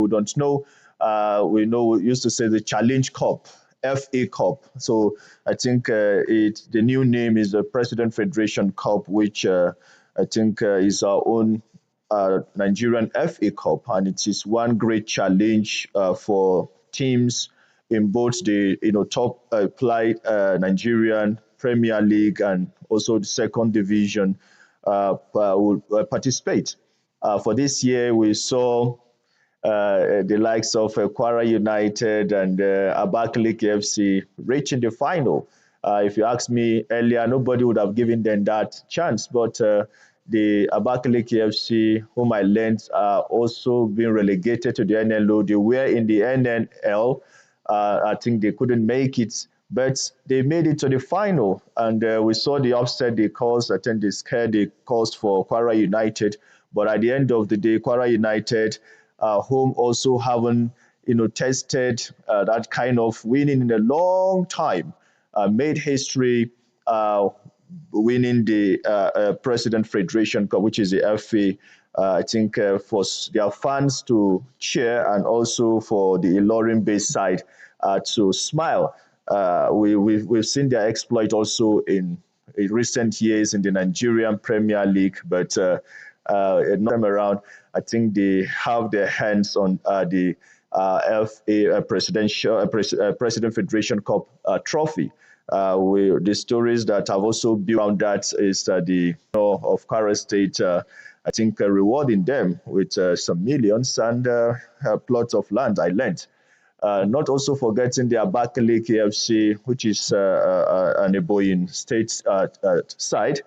who don't know, we used to say the Challenge Cup, FA Cup. So I think the new name is the President Federation Cup, which I think is our own Nigerian FA Cup, and it is one great challenge for teams in both the top applied Nigerian Premier League and also the second division will participate. For this year, we saw the likes of Kwara United and Abakaliki FC reaching the final. If you ask me earlier, nobody would have given them that chance. But the Abakaliki FC, whom I learned, are also being relegated to the NLO. They were in the NNL. I think they couldn't make it, but they made it to the final. And we saw the upset they caused. I think the scare they caused for Kwara United. But at the end of the day, Kwara United, whom also haven't tested that kind of winning in a long time, made history winning the President Federation Cup, which is the FA. I think for their fans to cheer and also for the Ilorin-based side to smile. We've seen their exploit also in recent years in the Nigerian Premier League, but time around, I think they have their hands on the FA President Federation Cup trophy. The stories that have also built around that is the of Kwara State, I think rewarding them with some millions and plots of land I lent. Not also forgetting the Abakaliki FC, which is an Eboyin State side.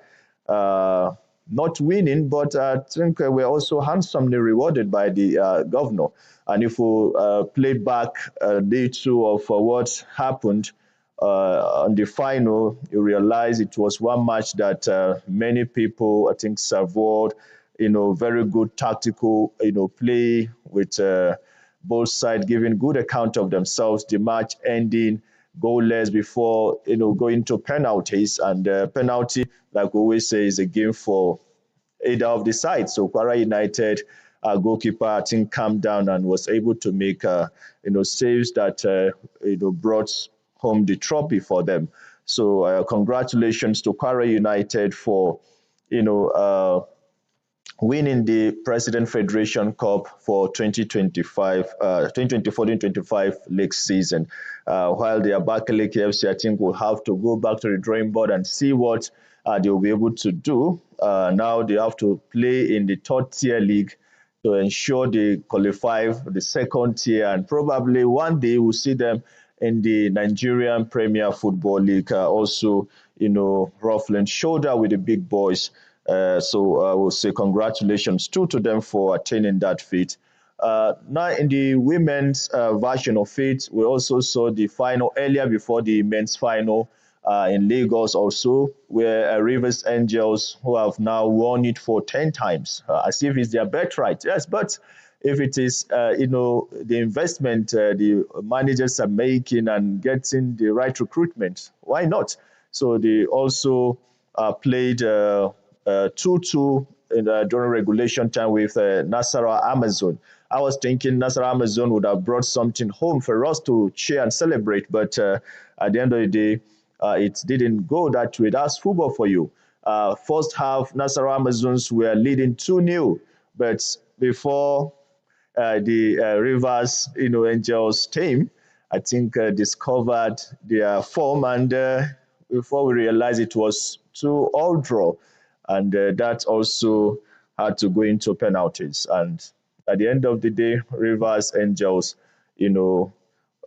Not winning, but I think we're also handsomely rewarded by the governor. And if we play back day two of what happened on the final, you realize it was one match that many people, I think, savored, very good tactical, play with both sides giving good account of themselves. The match ending goalless before going to penalties, and penalty, like we always say, is a game for either of the sides. So Kwara United goalkeeper, I think, calmed down and was able to make saves that brought home the trophy for them. So congratulations to Kwara United for winning the President Federation Cup for 2024-2025 league season. While the Abakaliki FC, I think, will have to go back to the drawing board and see what they'll be able to do. Now they have to play in the third tier league to ensure they qualify for the second tier, and probably one day we'll see them in the Nigerian Premier Football League, also, ruffling shoulder with the big boys. So I will say congratulations to them for attaining that feat. Now, in the women's version of it, we also saw the final earlier before the men's final in Lagos also, where Rivers Angels, who have now won it for 10 times, as if it's their birthright. Yes, but if it is, the investment the managers are making and getting the right recruitment, why not? So they also played 2-2 during regulation time with Nasarawa Amazon. I was thinking Nasarawa Amazon would have brought something home for us to cheer and celebrate, but at the end of the day, it didn't go that way. That's football for you. First half, Nasarawa Amazons were leading 2-0, but before the Rivers Angels team, I think, discovered their form, and before we realized it was 2-all draw, and that also had to go into penalties. And at the end of the day, Rivers Angels,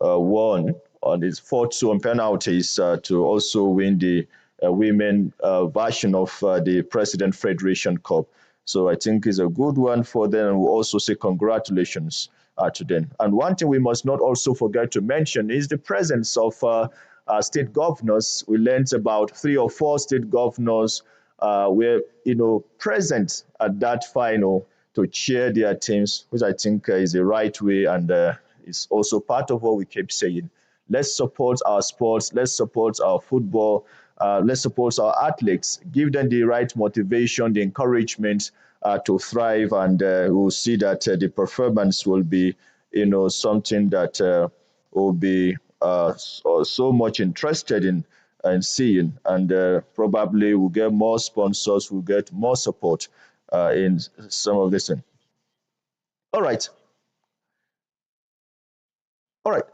won on its 4-2 on penalties to also win the women version of the President Federation Cup. So I think it's a good one for them, and we'll also say congratulations to them. And one thing we must not also forget to mention is the presence of state governors. We learned about 3 or 4 state governors were present at that final to cheer their teams, which I think is the right way, and is also part of what we keep saying. Let's support our sports. Let's support our football. Let's support our athletes. Give them the right motivation, the encouragement to thrive, and we'll see that the performance will be, something that will be so much interested in seeing, and probably we'll get more sponsors, we'll get more support in some of this thing. All right, all right.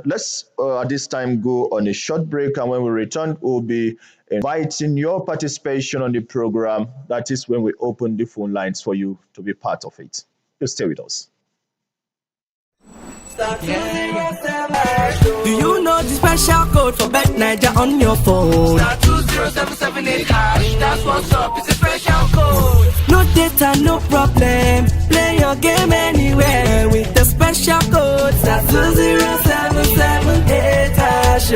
Let's at this time go on a short break, and when we return, we'll be inviting your participation on the program. That is when we open the phone lines for you to be part of it. You stay with us. Do you know the special code for Bet Niger on your phone? Star 20778 hash, that's what's up, it's a special code. No data, no problem. Play your game anywhere with the special code. Star 20778 hash.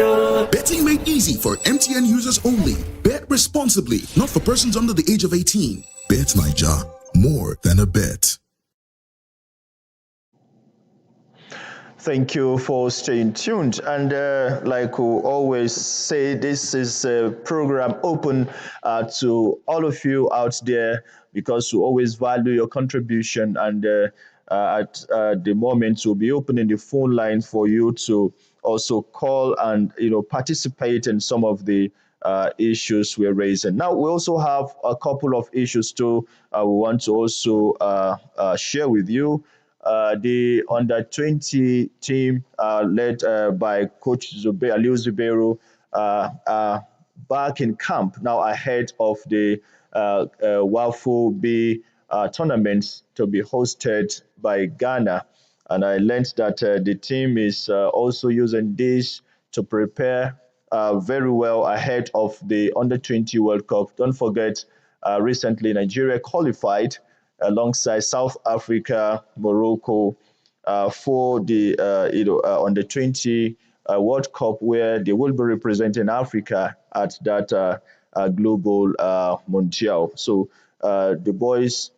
Betting made easy for MTN users only. Bet responsibly, not for persons under the age of 18. Bet Niger, more than a bet. Thank you for staying tuned. And like we always say, this is a program open to all of you out there because we always value your contribution. And at the moment, we'll be opening the phone line for you to also call and participate in some of the issues we're raising. Now, we also have a couple of issues too we want to also share with you. The under 20 team, led by Coach Aliu Zubero, back in camp now ahead of the Wafu B tournament to be hosted by Ghana. And I learned that the team is also using this to prepare very well ahead of the under 20 World Cup. Don't forget, recently Nigeria qualified alongside South Africa, Morocco, for the under 20 World Cup, where they will be representing Africa at that global Mondial. So the boys